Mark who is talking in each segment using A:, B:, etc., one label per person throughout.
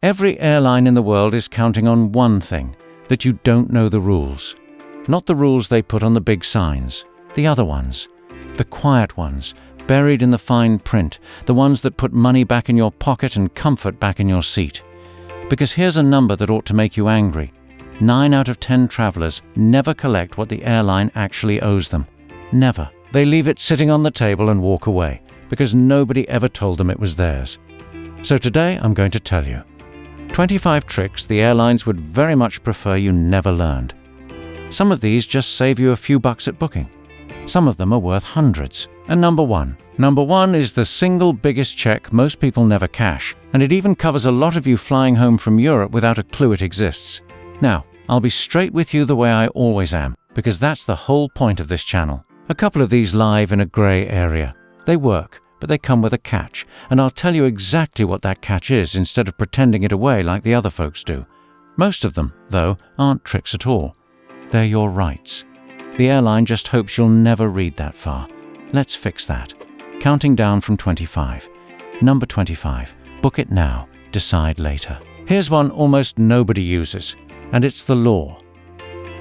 A: Every airline in the world is counting on one thing, that you don't know the rules. Not the rules they put on the big signs, the other ones, the quiet ones, buried in the fine print, the ones that put money back in your pocket and comfort back in your seat. Because here's a number that ought to make you angry. 9 out of 10 travelers never collect what the airline actually owes them. Never. They leave it sitting on the table and walk away, because nobody ever told them it was theirs. So today I'm going to tell you 25 tricks the airlines would very much prefer you never learned. Some of these just save you a few bucks at booking. Some of them are worth hundreds. And number one is the single biggest check most people never cash, and it even covers a lot of you flying home from Europe without a clue it exists. Now, I'll be straight with you the way I always am, because that's the whole point of this channel. A couple of these live in a grey area. They work, but they come with a catch, and I'll tell you exactly what that catch is instead of pretending it away like the other folks do. Most of them, though, aren't tricks at all. They're your rights. The airline just hopes you'll never read that far. Let's fix that. Counting down from 25. Number 25. Book it now. Decide later. Here's one almost nobody uses, and it's the law.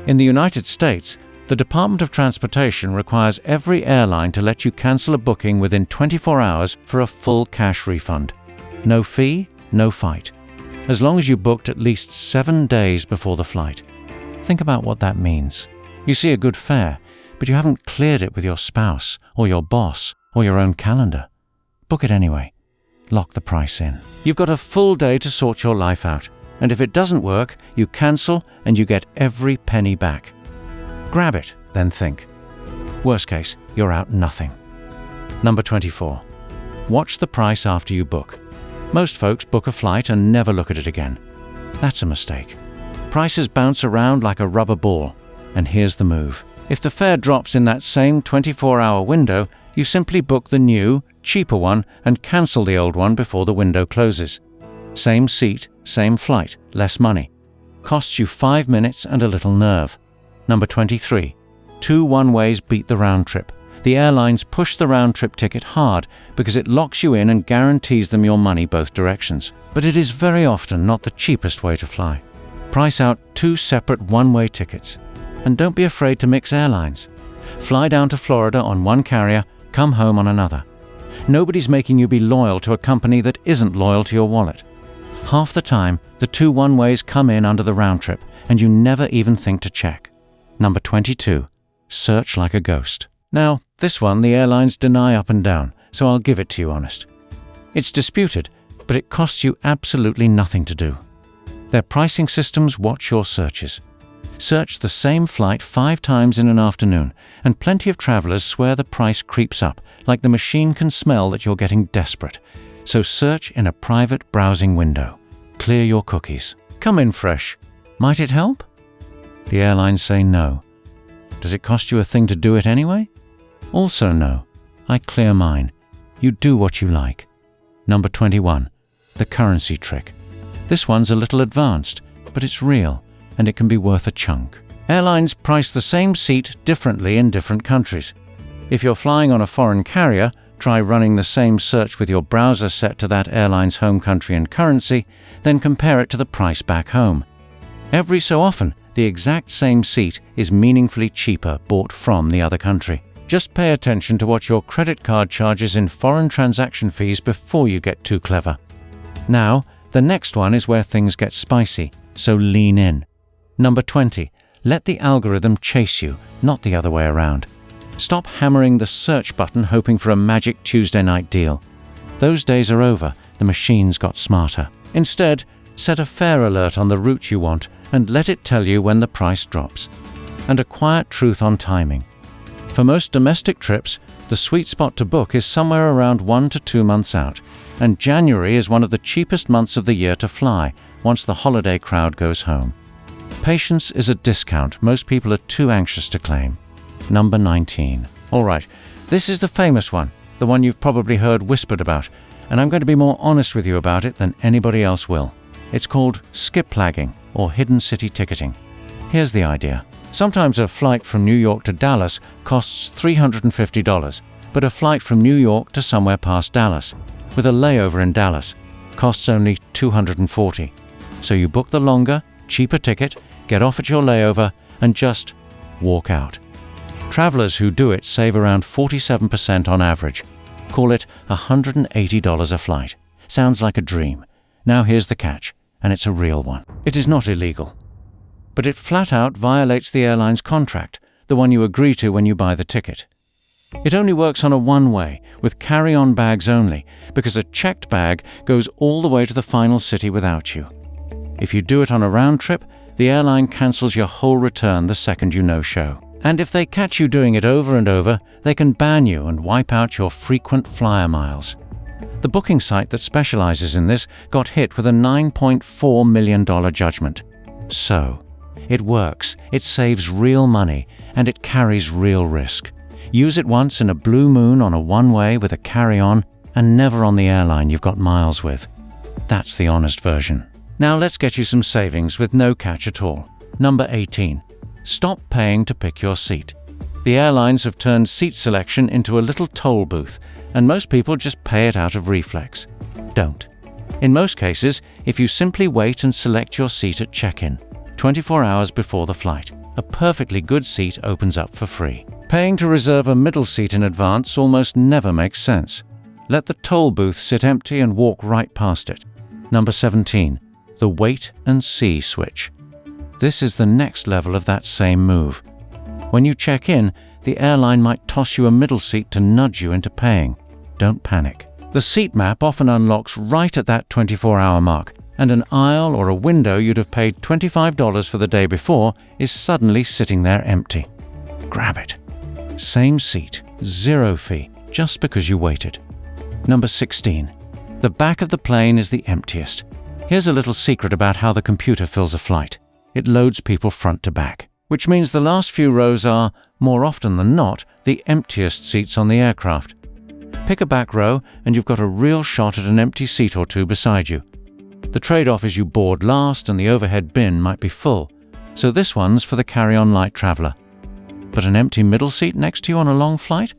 A: In the United States, the Department of Transportation requires every airline to let you cancel a booking within 24 hours for a full cash refund. No fee, no fight. As long as you booked at least 7 days before the flight. Think about what that means. You see a good fare, but you haven't cleared it with your spouse or your boss or your own calendar. Book it anyway. Lock the price in. You've got a full day to sort your life out, and if it doesn't work, you cancel and you get every penny back. Grab it, then think. Worst case, you're out nothing. Number 24. Watch the price after you book. Most folks book a flight and never look at it again. That's a mistake. Prices bounce around like a rubber ball, and here's the move. If the fare drops in that same 24-hour window, you simply book the new, cheaper one and cancel the old one before the window closes. Same seat, same flight, less money. Costs you 5 minutes and a little nerve. Number 23. 2 one-ways beat the round trip. The airlines push the round-trip ticket hard because it locks you in and guarantees them your money both directions. But it is very often not the cheapest way to fly. Price out 2 separate one-way tickets. And don't be afraid to mix airlines. Fly down to Florida on one carrier, come home on another. Nobody's making you be loyal to a company that isn't loyal to your wallet. Half the time, the 2 one-ways come in under the round trip, and you never even think to check. Number 22. Search like a ghost. Now, this one the airlines deny up and down, so I'll give it to you honest. It's disputed, but it costs you absolutely nothing to do. Their pricing systems watch your searches. Search the same flight 5 times in an afternoon, and plenty of travelers swear the price creeps up, like the machine can smell that you're getting desperate. So search in a private browsing window. Clear your cookies. Come in fresh. Might it help? The airlines say no. Does it cost you a thing to do it anyway? Also no. I clear mine. You do what you like. Number 21. The currency trick. This one's a little advanced, but it's real, and it can be worth a chunk. Airlines price the same seat differently in different countries. If you're flying on a foreign carrier, try running the same search with your browser set to that airline's home country and currency, then compare it to the price back home. Every so often, the exact same seat is meaningfully cheaper bought from the other country. Just pay attention to what your credit card charges in foreign transaction fees before you get too clever. Now, the next one is where things get spicy, so lean in. Number 20. Let the algorithm chase you, not the other way around. Stop hammering the search button hoping for a magic Tuesday night deal. Those days are over, the machines got smarter. Instead, set a fare alert on the route you want and let it tell you when the price drops. And a quiet truth on timing. For most domestic trips, the sweet spot to book is somewhere around 1 to 2 months out, and January is one of the cheapest months of the year to fly once the holiday crowd goes home. Patience is a discount most people are too anxious to claim. Number 19. All right, this is the famous one, the one you've probably heard whispered about, and I'm going to be more honest with you about it than anybody else will. It's called skip lagging or hidden city ticketing. Here's the idea. Sometimes a flight from New York to Dallas costs $350, but a flight from New York to somewhere past Dallas, with a layover in Dallas, costs only $240. So you book the longer, cheaper ticket, get off at your layover, and just walk out. Travelers who do it save around 47% on average. Call it $180 a flight. Sounds like a dream. Now here's the catch, and it's a real one. It is not illegal, but it flat out violates the airline's contract, the one you agree to when you buy the ticket. It only works on a one-way, with carry-on bags only, because a checked bag goes all the way to the final city without you. If you do it on a round trip, the airline cancels your whole return the second you no-show. And if they catch you doing it over and over, they can ban you and wipe out your frequent flyer miles. The booking site that specializes in this got hit with a $9.4 million judgment. So, it works, it saves real money, and it carries real risk. Use it once in a blue moon on a one-way with a carry-on, and never on the airline you've got miles with. That's the honest version. Now let's get you some savings with no catch at all. Number 18. Stop paying to pick your seat. The airlines have turned seat selection into a little toll booth, and most people just pay it out of reflex. Don't. In most cases, if you simply wait and select your seat at check-in, 24 hours before the flight, a perfectly good seat opens up for free. Paying to reserve a middle seat in advance almost never makes sense. Let the toll booth sit empty and walk right past it. Number 17. The wait and see switch. This is the next level of that same move. When you check in, the airline might toss you a middle seat to nudge you into paying. Don't panic. The seat map often unlocks right at that 24-hour mark, and an aisle or a window you'd have paid $25 for the day before is suddenly sitting there empty. Grab it. Same seat, zero fee, just because you waited. Number 16. The back of the plane is the emptiest. Here's a little secret about how the computer fills a flight. It loads people front to back, which means the last few rows are, more often than not, the emptiest seats on the aircraft. Pick a back row and you've got a real shot at an empty seat or two beside you. The trade-off is you board last and the overhead bin might be full, so this one's for the carry-on light traveler. But an empty middle seat next to you on a long flight?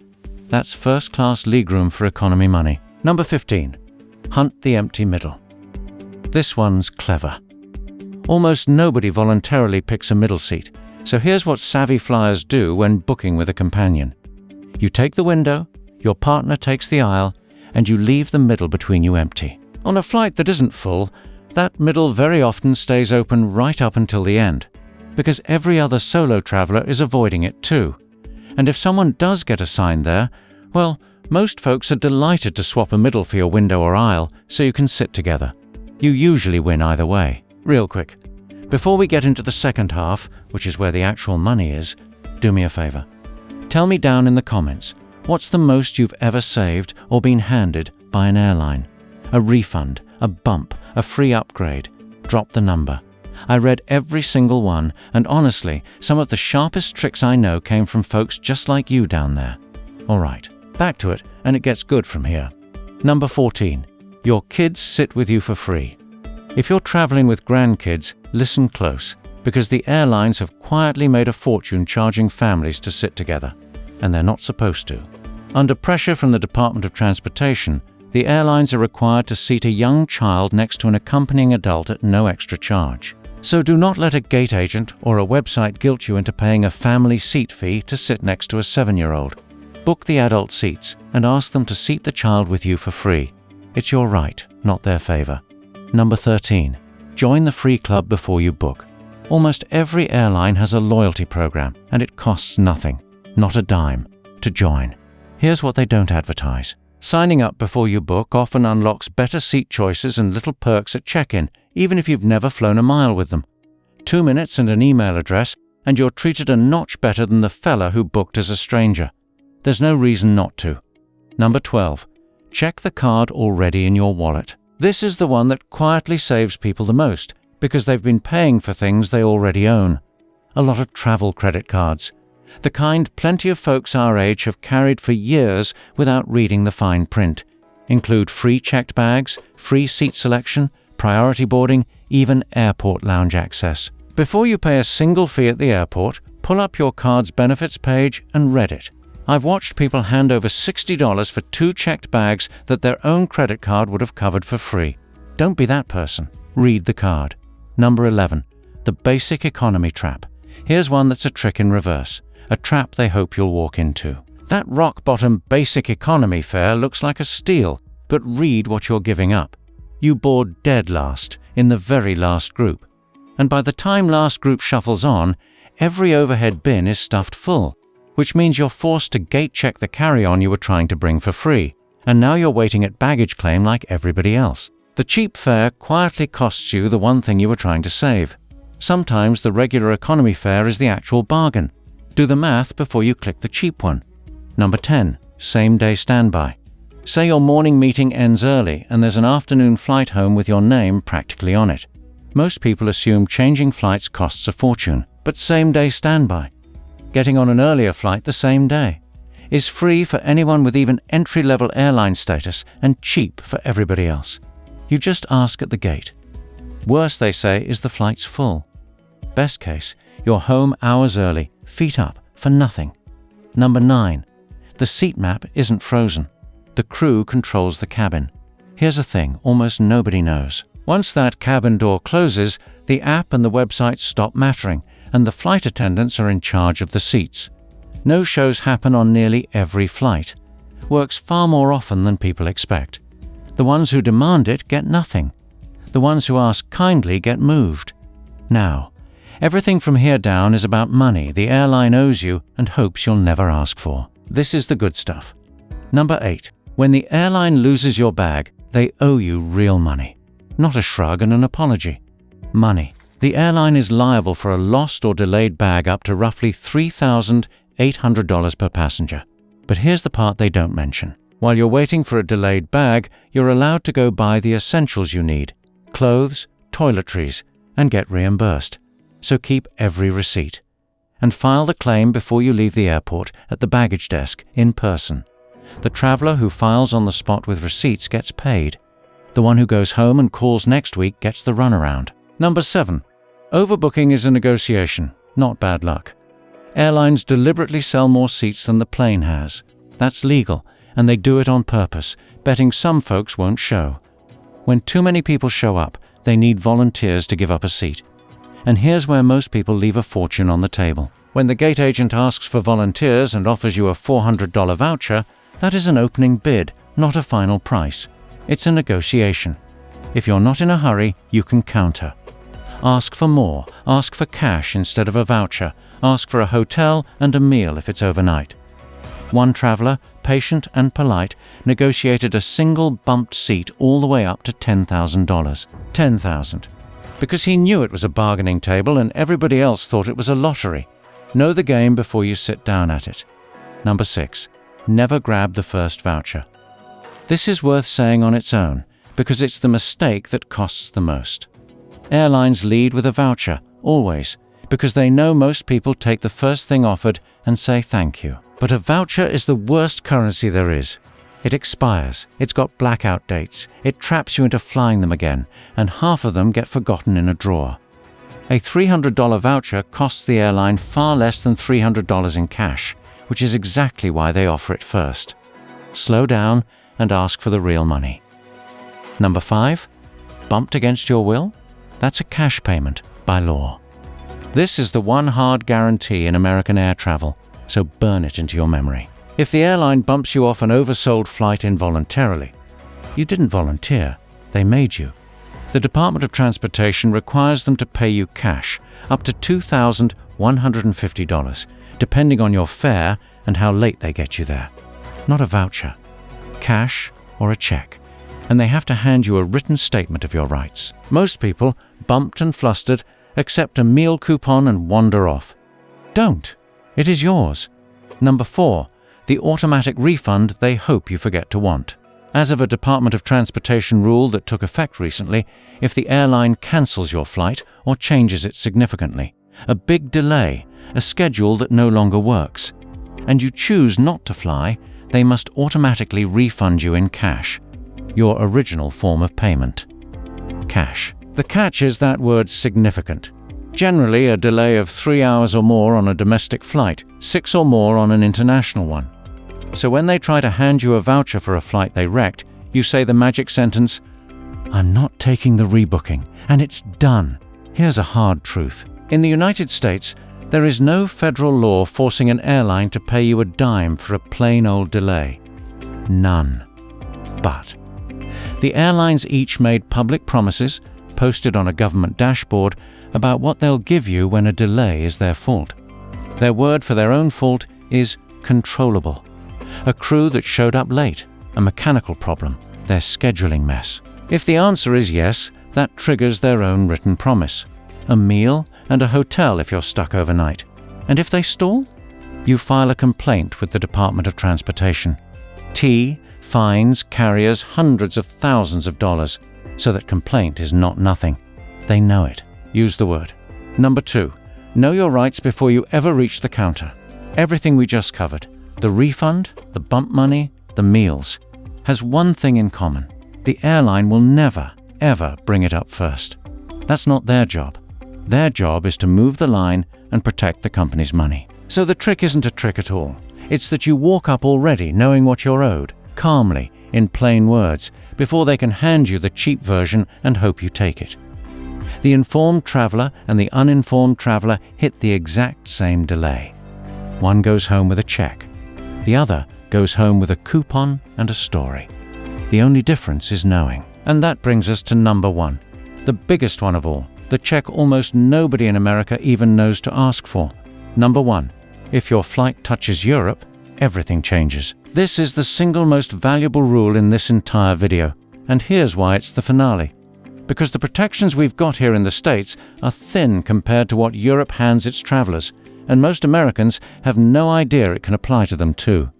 A: That's first-class legroom for economy money. Number 15. Hunt the empty middle. This one's clever. Almost nobody voluntarily picks a middle seat, so here's what savvy flyers do when booking with a companion. You take the window, your partner takes the aisle, and you leave the middle between you empty. On a flight that isn't full, that middle very often stays open right up until the end, because every other solo traveler is avoiding it too. And if someone does get assigned there, well, most folks are delighted to swap a middle for your window or aisle so you can sit together. You usually win either way. Real quick, before we get into the second half, which is where the actual money is, do me a favor. Tell me down in the comments, what's the most you've ever saved or been handed by an airline? A refund, a bump, a free upgrade. Drop the number. I read every single one, and honestly, some of the sharpest tricks I know came from folks just like you down there. All right, back to it, and it gets good from here. Number 14. Your kids sit with you for free. If you're traveling with grandkids, listen close, because the airlines have quietly made a fortune charging families to sit together, and they're not supposed to. Under pressure from the Department of Transportation, the airlines are required to seat a young child next to an accompanying adult at no extra charge. So do not let a gate agent or a website guilt you into paying a family seat fee to sit next to a 7-year-old. Book the adult seats and ask them to seat the child with you for free. It's your right, not their favor. Number 13. Join the free club before you book. Almost every airline has a loyalty program, and it costs nothing, not a dime, to join. Here's what they don't advertise. Signing up before you book often unlocks better seat choices and little perks at check-in, even if you've never flown a mile with them. 2 minutes and an email address, and you're treated a notch better than the fella who booked as a stranger. There's no reason not to. Number 12. Check the card already in your wallet. This is the one that quietly saves people the most, because they've been paying for things they already own. A lot of travel credit cards. The kind plenty of folks our age have carried for years without reading the fine print. Include free checked bags, free seat selection, priority boarding, even airport lounge access. Before you pay a single fee at the airport, pull up your card's benefits page and read it. I've watched people hand over $60 for 2 checked bags that their own credit card would have covered for free. Don't be that person. Read the card. Number 11. The basic economy trap. Here's one that's a trick in reverse. A trap they hope you'll walk into. That rock-bottom basic economy fare looks like a steal, but read what you're giving up. You board dead last, in the very last group. And by the time last group shuffles on, every overhead bin is stuffed full, which means you're forced to gate-check the carry-on you were trying to bring for free, and now you're waiting at baggage claim like everybody else. The cheap fare quietly costs you the one thing you were trying to save. Sometimes the regular economy fare is the actual bargain. Do the math before you click the cheap one. Number 10. Same-day standby. Say your morning meeting ends early and there's an afternoon flight home with your name practically on it. Most people assume changing flights costs a fortune, but same-day standby, getting on an earlier flight the same day, is free for anyone with even entry-level airline status and cheap for everybody else. You just ask at the gate. Worst, they say, is the flight's full. Best case, you're home hours early, feet up, for nothing. Number 9. The seat map isn't frozen. The crew controls the cabin. Here's a thing almost nobody knows. Once that cabin door closes, the app and the website stop mattering, and the flight attendants are in charge of the seats. No-shows happen on nearly every flight. Works far more often than people expect. The ones who demand it get nothing. The ones who ask kindly get moved. Now, everything from here down is about money the airline owes you and hopes you'll never ask for. This is the good stuff. Number 8. When the airline loses your bag, they owe you real money. Not a shrug and an apology. Money. The airline is liable for a lost or delayed bag up to roughly $3,800 per passenger. But here's the part they don't mention. While you're waiting for a delayed bag, you're allowed to go buy the essentials you need. Clothes, toiletries, and get reimbursed. So keep every receipt. And file the claim before you leave the airport at the baggage desk in person. The traveler who files on the spot with receipts gets paid. The one who goes home and calls next week gets the runaround. Number 7. Overbooking is a negotiation, not bad luck. Airlines deliberately sell more seats than the plane has. That's legal, and they do it on purpose, betting some folks won't show. When too many people show up, they need volunteers to give up a seat. And here's where most people leave a fortune on the table. When the gate agent asks for volunteers and offers you a $400 voucher, that is an opening bid, not a final price. It's a negotiation. If you're not in a hurry, you can counter. Ask for more. Ask for cash instead of a voucher. Ask for a hotel and a meal if it's overnight. One traveler, patient and polite, negotiated a single bumped seat all the way up to $10,000. $10,000. Because he knew it was a bargaining table and everybody else thought it was a lottery. Know the game before you sit down at it. Number 6. Never grab the first voucher. This is worth saying on its own, because it's the mistake that costs the most. Airlines lead with a voucher, always, because they know most people take the first thing offered and say thank you. But a voucher is the worst currency there is. It expires, it's got blackout dates, it traps you into flying them again, and half of them get forgotten in a drawer. A $300 voucher costs the airline far less than $300 in cash, which is exactly why they offer it first. Slow down and ask for the real money. Number 5. Bumped against your will? That's a cash payment by law. This is the one hard guarantee in American air travel, so burn it into your memory. If the airline bumps you off an oversold flight involuntarily, you didn't volunteer, they made you. The Department of Transportation requires them to pay you cash, up to $2,150, depending on your fare and how late they get you there. Not a voucher. Cash or a check. And they have to hand you a written statement of your rights. Most people, bumped and flustered, accept a meal coupon and wander off. Don't. It is yours. Number 4. The automatic refund they hope you forget to want. As of a Department of Transportation rule that took effect recently, if the airline cancels your flight or changes it significantly, a big delay, a schedule that no longer works, and you choose not to fly, they must automatically refund you in cash, your original form of payment. Cash. The catch is that word significant. Generally, a delay of 3 hours or more on a domestic flight, 6 or more on an international one. So when they try to hand you a voucher for a flight they wrecked, you say the magic sentence, I'm not taking the rebooking, and it's done. Here's a hard truth. In the United States, there is no federal law forcing an airline to pay you a dime for a plain old delay. None. But the airlines each made public promises, posted on a government dashboard, about what they'll give you when a delay is their fault. Their word for their own fault is controllable. A crew that showed up late, a mechanical problem, their scheduling mess. If the answer is yes, that triggers their own written promise. A meal and a hotel if you're stuck overnight. And if they stall, you file a complaint with the Department of Transportation. T fines carriers hundreds of thousands of dollars, so that complaint is not nothing. They know it. Use the word. Number 2, know your rights before you ever reach the counter. Everything we just covered, the refund, the bump money, the meals, has one thing in common. The airline will never, ever bring it up first. That's not their job. Their job is to move the line and protect the company's money. So the trick isn't a trick at all. It's that you walk up already knowing what you're owed, calmly, in plain words, before they can hand you the cheap version and hope you take it. The informed traveler and the uninformed traveler hit the exact same delay. One goes home with a check. The other goes home with a coupon and a story. The only difference is knowing. And that brings us to number 1, the biggest one of all, the check almost nobody in America even knows to ask for. Number 1, if your flight touches Europe, everything changes. This is the single most valuable rule in this entire video, and here's why it's the finale. Because the protections we've got here in the States are thin compared to what Europe hands its travelers, and most Americans have no idea it can apply to them too.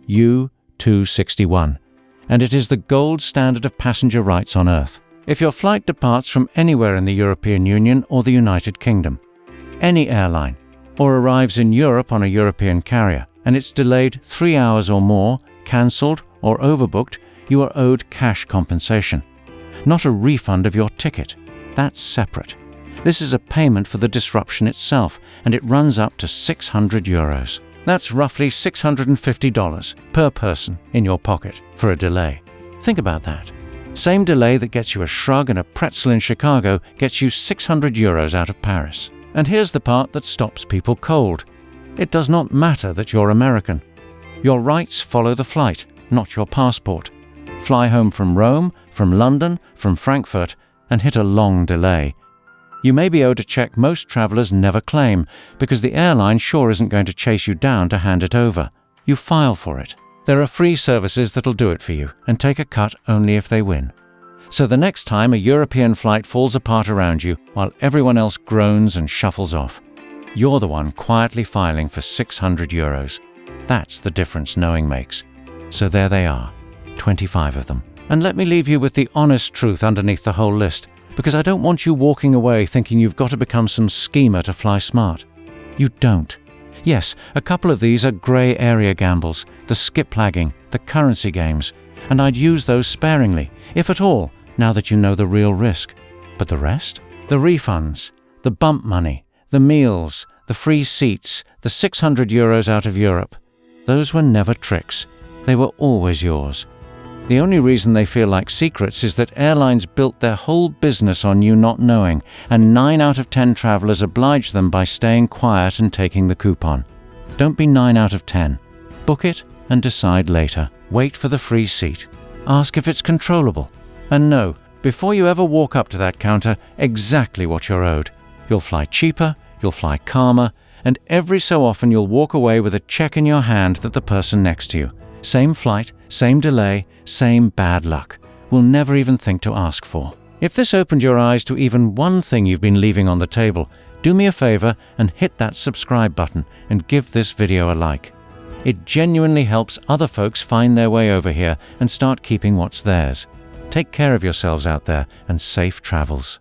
A: U-261. And it is the gold standard of passenger rights on Earth. If your flight departs from anywhere in the European Union or the United Kingdom, any airline, or arrives in Europe on a European carrier, and it's delayed 3 hours or more, cancelled or overbooked, you are owed cash compensation. Not a refund of your ticket. That's separate. This is a payment for the disruption itself, and it runs up to €600. That's roughly $650 per person in your pocket for a delay. Think about that. Same delay that gets you a shrug and a pretzel in Chicago gets you €600 out of Paris. And here's the part that stops people cold. It does not matter that you're American. Your rights follow the flight, not your passport. Fly home from Rome, from London, from Frankfurt, and hit a long delay. You may be owed a check most travelers never claim, because the airline sure isn't going to chase you down to hand it over. You file for it. There are free services that'll do it for you, and take a cut only if they win. So the next time a European flight falls apart around you while everyone else groans and shuffles off, you're the one quietly filing for €600. That's the difference knowing makes. So there they are, 25 of them. And let me leave you with the honest truth underneath the whole list, because I don't want you walking away thinking you've got to become some schemer to fly smart. You don't. Yes, a couple of these are grey area gambles, the skip lagging, the currency games, and I'd use those sparingly, if at all, now that you know the real risk. But the rest? The refunds, the bump money, the meals, the free seats, the €600 out of Europe. Those were never tricks. They were always yours. The only reason they feel like secrets is that airlines built their whole business on you not knowing, and 9 out of 10 travelers oblige them by staying quiet and taking the coupon. Don't be 9 out of 10. Book it and decide later. Wait for the free seat. Ask if it's controllable. And know, before you ever walk up to that counter, exactly what you're owed. You'll fly cheaper, you'll fly calmer, and every so often you'll walk away with a check in your hand that the person next to you. Same flight, same delay, same bad luck. Will never even think to ask for. If this opened your eyes to even one thing you've been leaving on the table, do me a favor and hit that subscribe button and give this video a like. It genuinely helps other folks find their way over here and start keeping what's theirs. Take care of yourselves out there and safe travels.